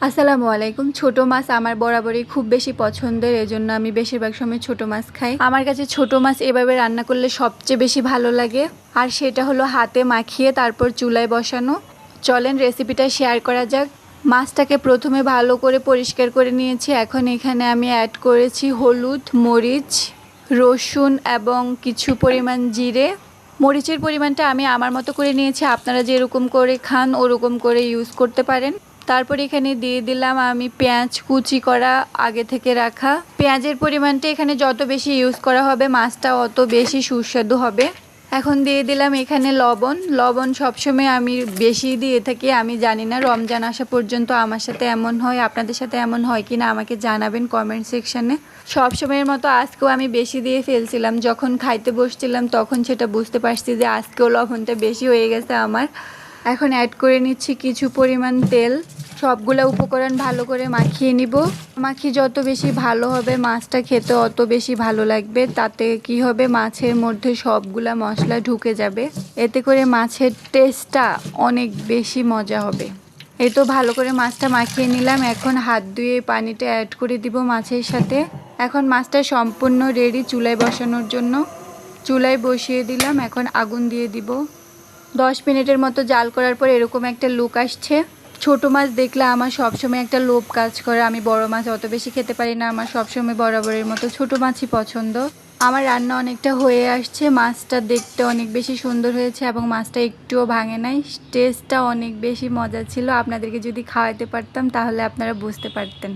আসসালামু আলাইকুম। ছোট মাছ আমার বরাবরই খুব বেশি পছন্দের, এজন্য আমি বেশিরভাগ সময় ছোট মাছ খাই। আমার কাছে ছোট মাছ এভাবে রান্না করলে সবচেয়ে বেশি ভালো লাগে, আর সেটা হলো হাতে মাখিয়ে তারপর চুলায় বসানো। চলেন রেসিপিটা শেয়ার করা যাক। মাছটাকে প্রথমে ভালো করে পরিষ্কার করে নিয়েছি। এখন এখানে আমি অ্যাড করেছি হলুদ, মরিচ, রসুন এবং কিছু পরিমাণ জিরে। মরিচের পরিমাণটা আমি আমার মতো করে নিয়েছি, আপনারা যেরকম করে খান ওরকম করে ইউজ করতে পারেন। তারপর এখানে দিয়ে দিলাম আমি পেঁয়াজ কুচি করা আগে থেকে রাখা। পেঁয়াজের পরিমাণটা এখানে যত বেশি ইউজ করা হবে মাছটা অত বেশি সুস্বাদু হবে। এখন দিয়ে দিলাম এখানে লবণ সবসময় আমি বেশি দিয়ে থাকি। আমি জানি না রমজান আসা পর্যন্ত আমার সাথে এমন হয়, আপনাদের সাথে এমন হয় কি না আমাকে জানাবেন কমেন্ট সেকশানে। সবসময়ের মতো আজকেও আমি বেশি দিয়ে ফেলছিলাম, যখন খাইতে বসছিলাম তখন সেটা বুঝতে পারছি যে আজকেও লবণটা বেশি হয়ে গেছে আমার। এখন অ্যাড করে নিচ্ছি কিছু পরিমাণ তেল। সবগুলো উপকরণ ভালো করে মাখিয়ে নিব। মাখিয়ে যত বেশি ভালো হবে মাছটা খেতে অত বেশি ভালো লাগবে। তাতে কি হবে, মাছের মধ্যে সবগুলা মশলা ঢুকে যাবে, এতে করে মাছের টেস্টটা অনেক বেশি মজা হবে। এই তো ভালো করে মাছটা মাখিয়ে নিলাম। এখন হাত ধুয়ে পানিটা অ্যাড করে দিব মাছের সাথে। এখন মাছটা সম্পূর্ণ রেডি চুলায় বসানোর জন্য। চুলায় বসিয়ে দিলাম, এখন আগুন দিয়ে দিব। 10 মিনিটের মতো জাল করার পর এরকম একটা লুক আসছে। ছোট মাছ দেখলে আমার সবসময় একটা লোভ কাজ করে। আমি বড় মাছ অত বেশি খেতে পারি না, আমার সবসময় বরাবরের মতো ছোট মাছই পছন্দ। আমার রান্না অনেকটা হয়ে আসছে। মাছটা দেখতে অনেক বেশি সুন্দর হয়েছে এবং মাছটা একটুও ভাঙে নাই। টেস্টটা অনেক বেশি মজা ছিল। আপনাদেরকে যদি খাওয়াতে পারতাম তাহলে আপনারা বুঝতে পারতেন।